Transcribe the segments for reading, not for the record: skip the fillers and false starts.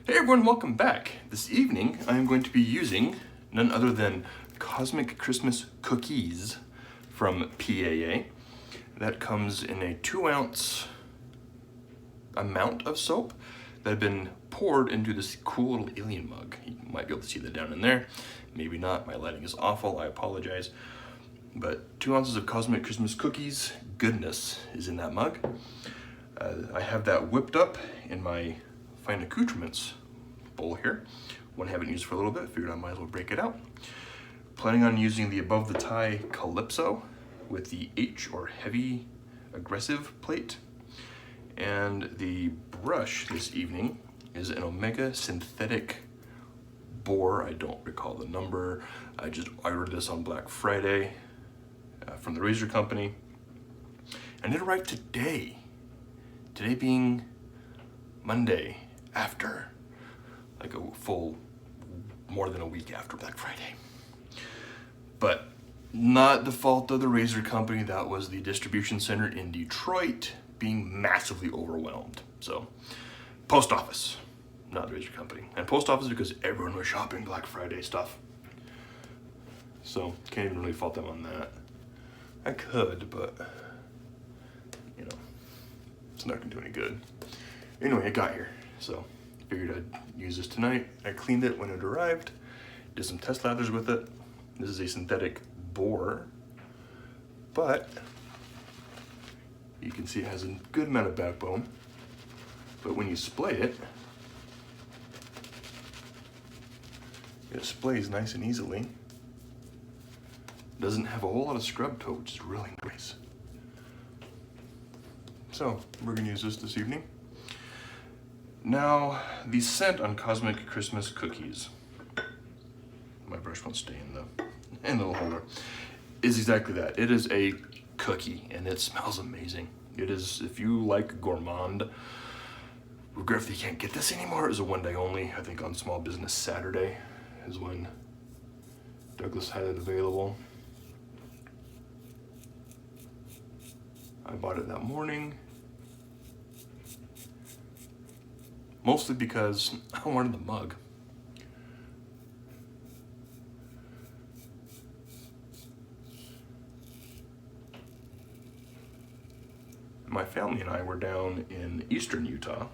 Hey everyone, welcome back. This evening I am going to be using none other than Cosmic Christmas Cookies from PAA. That comes in a 2-ounce amount of soap that had been poured into this cool little alien mug. You might be able to see that down in there. Maybe not, my lighting is awful, I apologize. But 2 ounces of Cosmic Christmas Cookies goodness is in that mug. I have that whipped up in my fine accoutrements bowl here. One I haven't used for a little bit, figured I might as well break it out. Planning on using the Above the Tie Calypso with the H or heavy aggressive plate. And the brush this evening is an Omega synthetic boar. I don't recall the number. I ordered this on Black Friday from the razor company. And it arrived today. Today being Monday after, like a full, more than a week after Black Friday. But not the fault of the razor company. That was the distribution center in Detroit being massively overwhelmed. So, post office, not the razor company. And post office because everyone was shopping Black Friday stuff. So, can't even really fault them on that. I could, but, you know, it's not gonna do any good. Anyway, it got here, so figured I'd use this tonight. I cleaned it when it arrived, did some test lathers with it. This is a synthetic boar, but you can see it has a good amount of backbone. But when you splay it, it splays nice and easily. Doesn't have a whole lot of scrub to it, which is really nice. So we're gonna use this evening. Now, the scent on Cosmic Christmas Cookies, my brush won't stay in the little holder, is exactly that. It is a cookie and it smells amazing. It is, if you like gourmand, regret that you can't get this anymore. It was a one day only. I think on Small Business Saturday is when Douglas had it available. I bought it that morning. Mostly because I wanted the mug. My family and I were down in eastern Utah,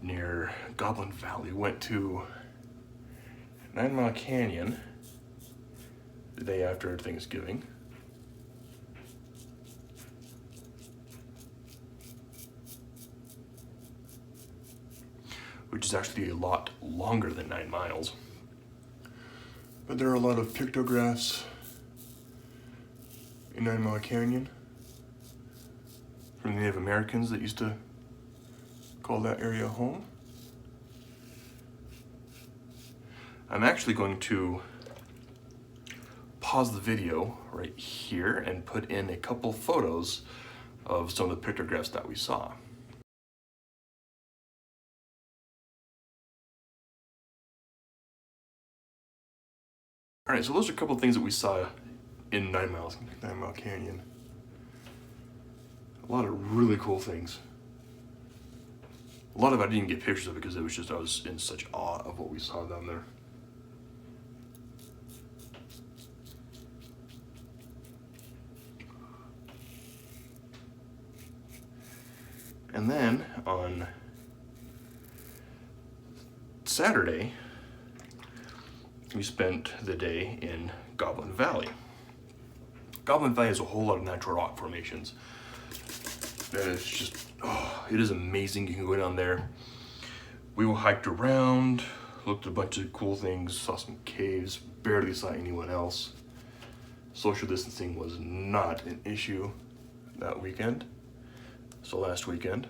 near Goblin Valley. Went to 9 Mile Canyon the day after Thanksgiving. Which is actually a lot longer than 9 miles. But there are a lot of pictographs in 9 Mile Canyon from the Native Americans that used to call that area home. I'm actually going to pause the video right here and put in a couple photos of some of the pictographs that we saw. All right, so those are a couple of things that we saw in 9 Mile Canyon. A lot of really cool things. A lot of it I didn't get pictures of because it was just, I was in such awe of what we saw down there. And then on Saturday, we spent the day in Goblin Valley. Goblin Valley has a whole lot of natural rock formations. And it's just, oh, it is amazing. You can go down there. We hiked around, looked at a bunch of cool things, saw some caves, barely saw anyone else. Social distancing was not an issue that weekend. So last weekend.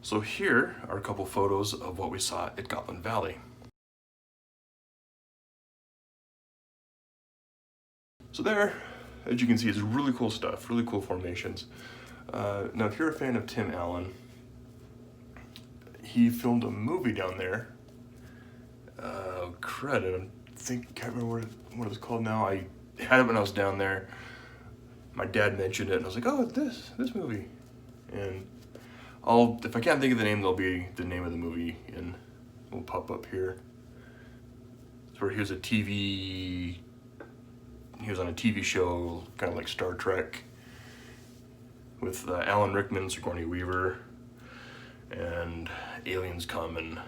So here are a couple photos of what we saw at Goblin Valley. So there, as you can see, is really cool stuff, really cool formations. Now, if you're a fan of Tim Allen, he filmed a movie down there. Can't remember what it's called now. I had it when I was down there. My dad mentioned it, and I was like, oh, this movie. And if I can't think of the name, there'll be the name of the movie and will pop up here. It's where he was on a TV show, kind of like Star Trek, with Alan Rickman, Sigourney Weaver, and aliens come and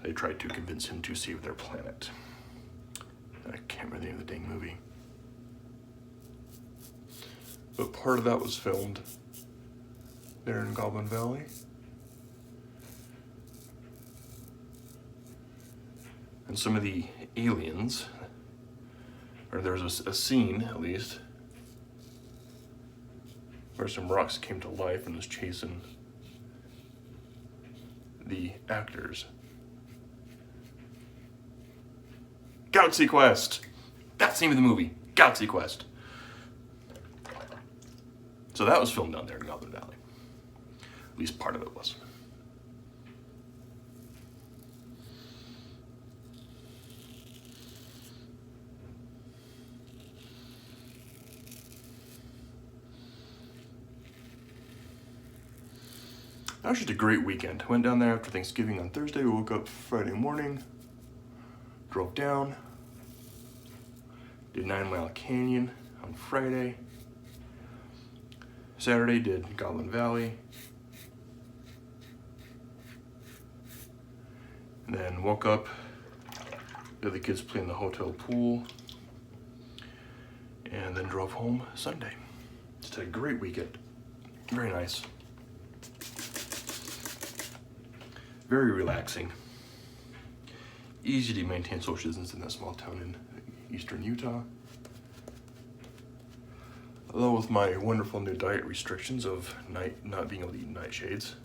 they try to convince him to save their planet. I can't remember the name of the dang movie. But part of that was filmed there in Goblin Valley. And some of the aliens, or there was a scene at least, where some rocks came to life and was chasing the actors. Galaxy Quest! That's the name of the movie, Galaxy Quest. So that was filmed down there in Goblin Valley. At least part of it was. That was just a great weekend. Went down there after Thanksgiving on Thursday. We woke up Friday morning, drove down, did 9 Mile Canyon on Friday. Saturday did Goblin Valley. And then woke up, the other kids played in the hotel pool, and then drove home Sunday. Just had a great weekend. Very nice. Very relaxing. Easy to maintain social distance in that small town in eastern Utah. Although with my wonderful new diet restrictions of not being able to eat nightshades,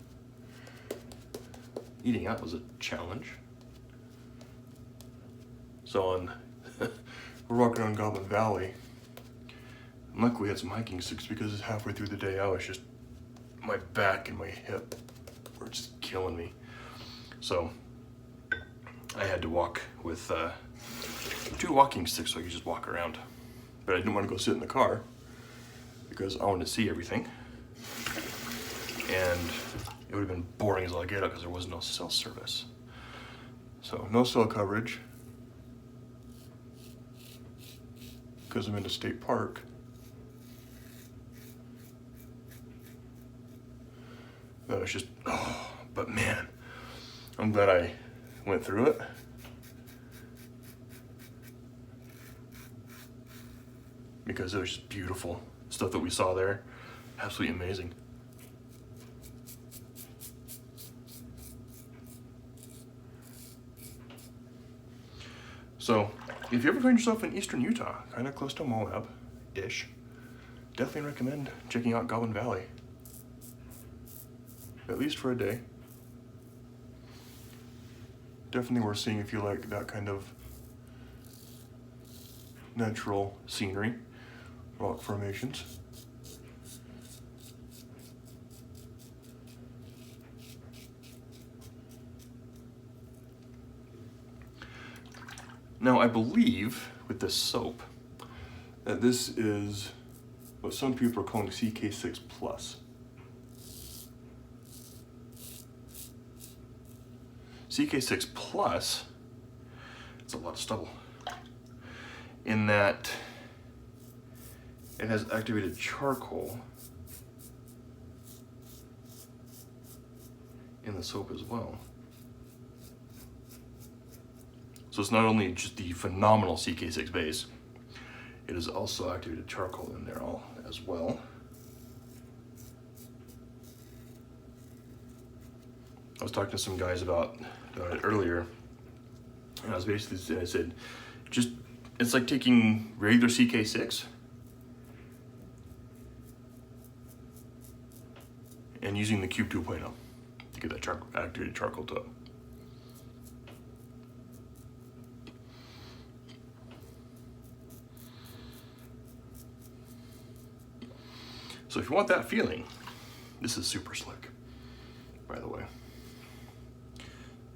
eating out was a challenge. So we're walking around Goblin Valley, and luckily we had some hiking sticks because halfway through the day I was just, my back and my hip were just killing me. So I had to walk with 2 walking sticks so I could just walk around. But I didn't want to go sit in the car because I wanted to see everything. And it would have been boring as all get out because there was no cell service. So no cell coverage because I'm in a state park. That was just, but man, I'm glad I went through it. Because it was just beautiful. Stuff that we saw there, absolutely amazing. So, if you ever find yourself in eastern Utah, kind of close to Moab-ish, definitely recommend checking out Goblin Valley. At least for a day. Definitely worth seeing if you like that kind of natural scenery, rock formations. Now I believe with this soap that this is what some people are calling CK6 Plus. CK6 Plus, it's a lot of stubble, in that it has activated charcoal in the soap as well. So it's not only just the phenomenal CK6 base, it is also activated charcoal in there as well. I was talking to some guys about it earlier, and I said, it's like taking regular CK6 and using the Cube 2.0 to get that activated charcoal to it. So if you want that feeling, this is super slick, by the way.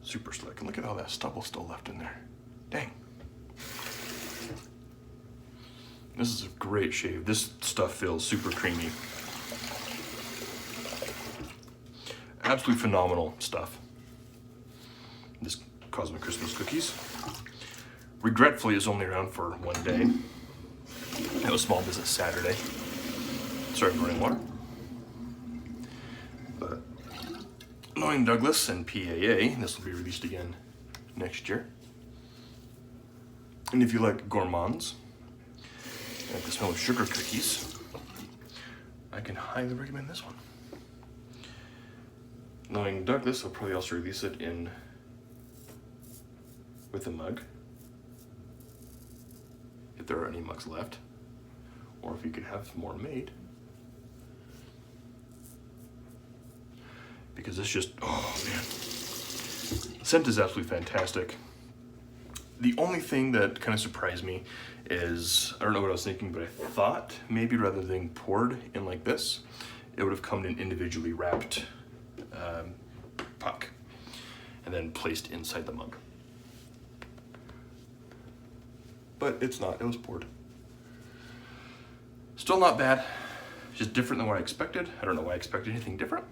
Super slick. And look at all that stubble still left in there. Dang. This is a great shave. This stuff feels super creamy. Absolutely phenomenal stuff. This Cosmic Christmas cookies. Regretfully, is only around for one day. It was Small Business Saturday. Sorry for running water. But knowing Douglas and PAA, this will be released again next year. And if you like gourmands, like the smell of sugar cookies, I can highly recommend this one. Knowing Douglas, I'll probably also release it in with a mug, if there are any mugs left, or if you could have more made. Because it's just, oh man. The scent is absolutely fantastic. The only thing that kind of surprised me is, I don't know what I was thinking, but I thought maybe rather than poured in like this, it would have come in individually wrapped puck and then placed inside the mug. But it's not, it was poured. Still not bad, just different than what I expected. I don't know why I expected anything different.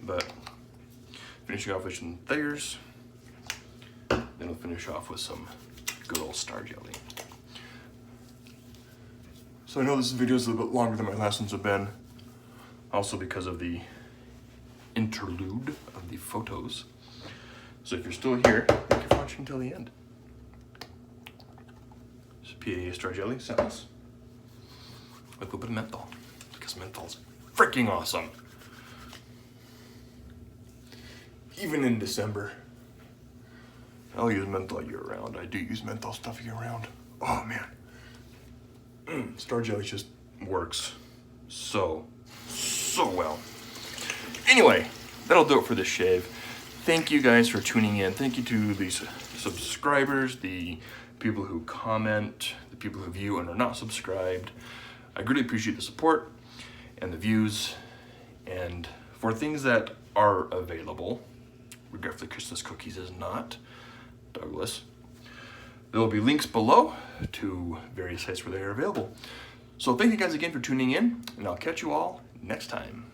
But finishing off with some Thayers. Then we'll finish off with some good old Star Jelly. So I know this video is a little bit longer than my last ones have been, also because of the interlude of the photos. So if you're still here, thank you for watching until the end. This is PAA Star Jelly samples with a little bit of menthol, because menthol's freaking awesome. Even in December. I'll use menthol year round. I do use menthol stuff year round. Oh man. Star Jelly just works so well. Anyway, that'll do it for this shave. Thank you guys for tuning in. Thank you to the subscribers, the people who comment, the people who view and are not subscribed. I greatly appreciate the support and the views. And for things that are available, regretfully Christmas cookies is not, Douglas, there will be links below to various sites where they are available. So thank you guys again for tuning in, and I'll catch you all next time.